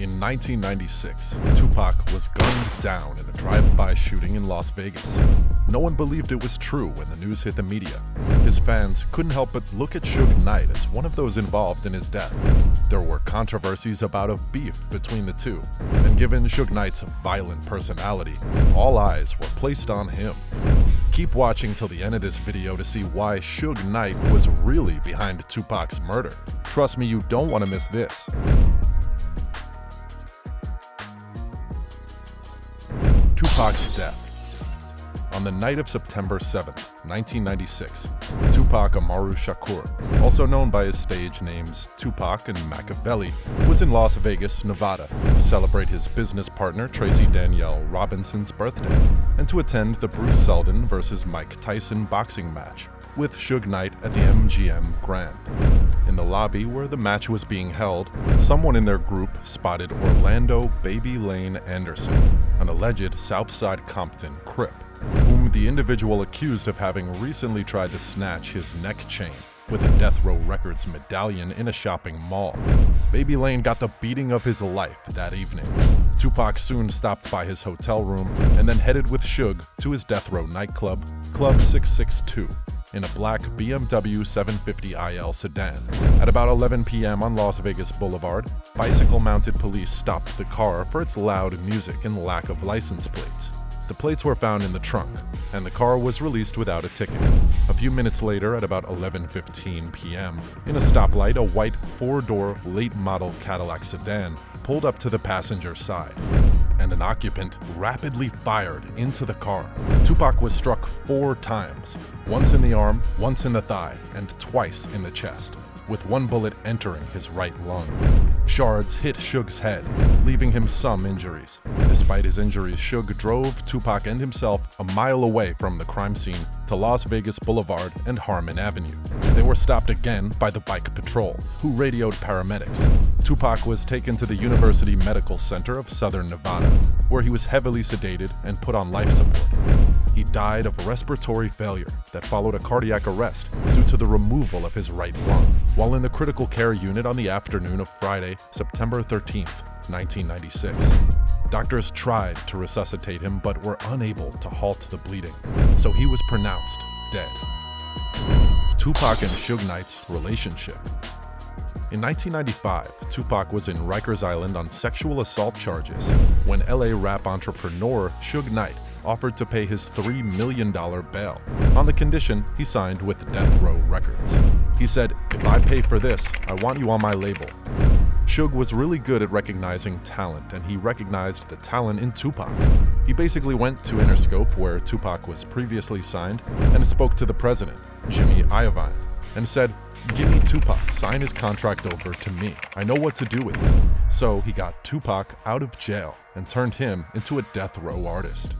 In 1996, Tupac was gunned down in a drive-by shooting in Las Vegas. No one believed it was true when the news hit the media. His fans couldn't help but look at Suge Knight as one of those involved in his death. There were controversies about a beef between the two, and given Suge Knight's violent personality, all eyes were placed on him. Keep watching till the end of this video to see why Suge Knight was really behind Tupac's murder. Trust me, you don't want to miss this. Tupac's death. On the night of September 7, 1996, Tupac Amaru Shakur, also known by his stage names Tupac and Machiavelli, was in Las Vegas, Nevada, to celebrate his business partner Tracy Danielle Robinson's birthday, and to attend the Bruce Seldon vs. Mike Tyson boxing match, with Suge Knight at the MGM Grand. In the lobby where the match was being held, someone in their group spotted Orlando Baby Lane Anderson, an alleged Southside Compton Crip, whom the individual accused of having recently tried to snatch his neck chain with a Death Row Records medallion in a shopping mall. Baby Lane got the beating of his life that evening. Tupac soon stopped by his hotel room and then headed with Suge to his Death Row nightclub, Club 662, in a black BMW 750IL sedan. At about 11 p.m. on Las Vegas Boulevard, bicycle-mounted police stopped the car for its loud music and lack of license plates. The plates were found in the trunk, and the car was released without a ticket. A few minutes later, at about 11:15 p.m., in a stoplight, a white four-door late-model Cadillac sedan pulled up to the passenger side, and an occupant rapidly fired into the car. Tupac was struck 4 times, once in the arm, once in the thigh, and twice in the chest, with one bullet entering his right lung. Shards hit Suge's head, leaving him some injuries. Despite his injuries, Suge drove Tupac and himself a mile away from the crime scene to Las Vegas Boulevard and Harmon Avenue. They were stopped again by the bike patrol, who radioed paramedics. Tupac was taken to the University Medical Center of Southern Nevada, where he was heavily sedated and put on life support. He died of respiratory failure that followed a cardiac arrest due to the removal of his right lung, while in the critical care unit on the afternoon of Friday, September 13, 1996. Doctors tried to resuscitate him but were unable to halt the bleeding, so he was pronounced dead. Tupac and Suge Knight's relationship. In 1995, Tupac was in Rikers Island on sexual assault charges when LA rap entrepreneur Suge Knight offered to pay his $3 million bail, on the condition he signed with Death Row Records. He said, "If I pay for this, I want you on my label." Suge was really good at recognizing talent, and he recognized the talent in Tupac. He basically went to Interscope, where Tupac was previously signed, and spoke to the president, Jimmy Iovine, and said, "Give me Tupac, sign his contract over to me. I know what to do with it." So he got Tupac out of jail and turned him into a Death Row artist.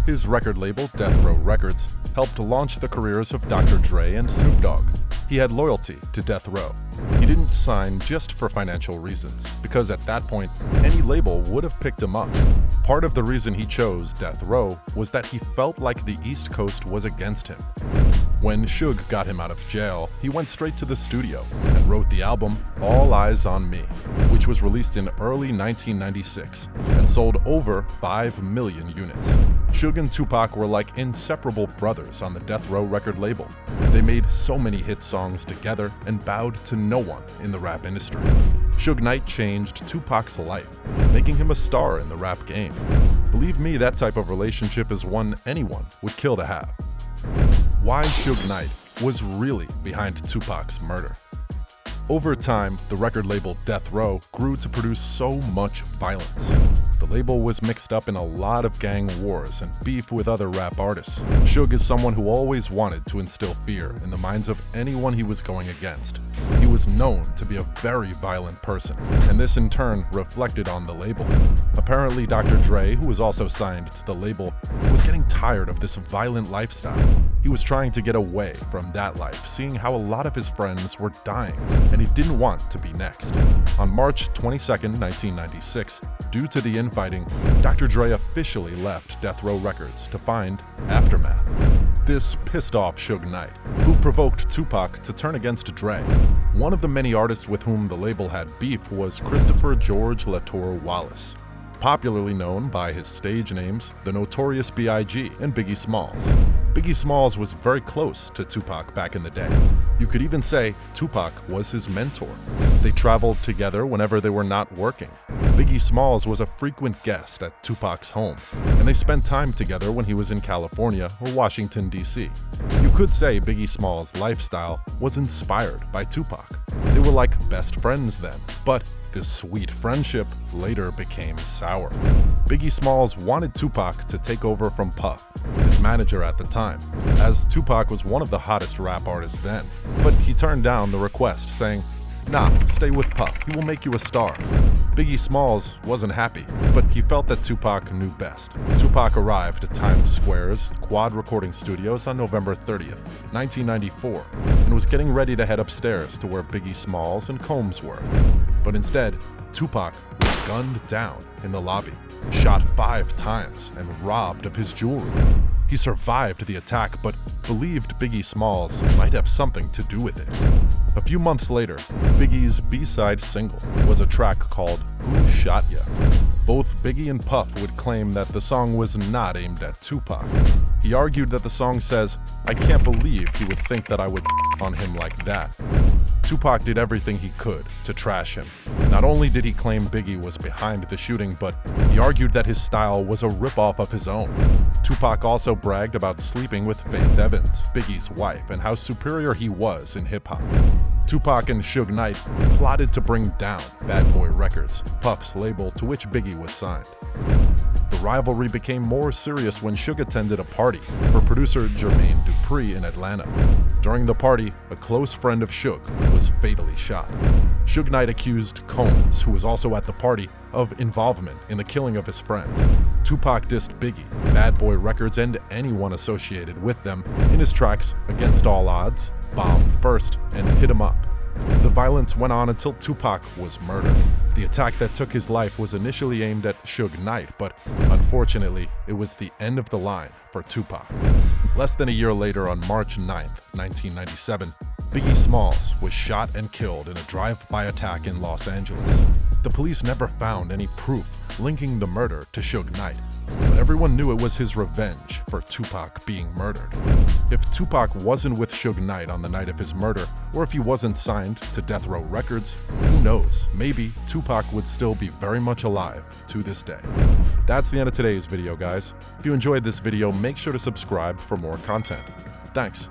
His record label, Death Row Records, helped launch the careers of Dr. Dre and Snoop Dogg. He had loyalty to Death Row. He didn't sign just for financial reasons, because at that point, any label would have picked him up. Part of the reason he chose Death Row was that he felt like the East Coast was against him. When Suge got him out of jail, he went straight to the studio and wrote the album All Eyes on Me, which was released in early 1996 and sold over 5 million units. Suge and Tupac were like inseparable brothers on the Death Row record label. They made so many hit songs together and bowed to no one in the rap industry. Suge Knight changed Tupac's life, making him a star in the rap game. Believe me, that type of relationship is one anyone would kill to have. Why Suge Knight was really behind Tupac's murder. Over time, the record label Death Row grew to produce so much violence. The label was mixed up in a lot of gang wars and beef with other rap artists. Suge is someone who always wanted to instill fear in the minds of anyone he was going against. He was known to be a very violent person, and this in turn reflected on the label. Apparently, Dr. Dre, who was also signed to the label, was getting tired of this violent lifestyle. He was trying to get away from that life, seeing how a lot of his friends were dying, and he didn't want to be next. On March 22, 1996, due to the infighting, Dr. Dre officially left Death Row Records to find Aftermath. This pissed off Suge Knight, who provoked Tupac to turn against Dre. One of the many artists with whom the label had beef was Christopher George Latour Wallace, popularly known by his stage names The Notorious B.I.G. and Biggie Smalls. Biggie Smalls was very close to Tupac back in the day. You could even say Tupac was his mentor. They traveled together whenever they were not working. Biggie Smalls was a frequent guest at Tupac's home, and they spent time together when he was in California or Washington, D.C. You could say Biggie Smalls' lifestyle was inspired by Tupac. They were like best friends then, but this sweet friendship later became sour. Biggie Smalls wanted Tupac to take over from Puff, his manager at the time, as Tupac was one of the hottest rap artists then. But he turned down the request, saying, "Nah, stay with Puff, he will make you a star." Biggie Smalls wasn't happy, but he felt that Tupac knew best. Tupac arrived at Times Square's Quad Recording Studios on November 30th, 1994, and was getting ready to head upstairs to where Biggie Smalls and Combs were. But instead, Tupac was gunned down in the lobby, shot 5 times, and robbed of his jewelry. He survived the attack, but believed Biggie Smalls might have something to do with it. A few months later, Biggie's B-side single was a track called Who Shot Ya? Both Biggie and Puff would claim that the song was not aimed at Tupac. He argued that the song says, "I can't believe he would think that I would on him like that." Tupac did everything he could to trash him. Not only did he claim Biggie was behind the shooting, but he argued that his style was a ripoff of his own. Tupac also bragged about sleeping with Faith Evans, Biggie's wife, and how superior he was in hip-hop. Tupac and Suge Knight plotted to bring down Bad Boy Records, Puff's label to which Biggie was signed. The rivalry became more serious when Suge attended a party for producer Jermaine Dupri in Atlanta. During the party, a close friend of Suge was fatally shot. Suge Knight accused Combs, who was also at the party, of involvement in the killing of his friend. Tupac dissed Biggie, Bad Boy Records, and anyone associated with them in his tracks Against All Odds, Bomb First, and Hit 'Em Up. The violence went on until Tupac was murdered. The attack that took his life was initially aimed at Suge Knight, but unfortunately, it was the end of the line for Tupac. Less than a year later, on March 9th, 1997, Biggie Smalls was shot and killed in a drive-by attack in Los Angeles. The police never found any proof linking the murder to Suge Knight, but everyone knew it was his revenge for Tupac being murdered. If Tupac wasn't with Suge Knight on the night of his murder, or if he wasn't signed to Death Row Records, who knows, maybe Tupac would still be very much alive to this day. That's the end of today's video, guys. If you enjoyed this video, make sure to subscribe for more content. Thanks.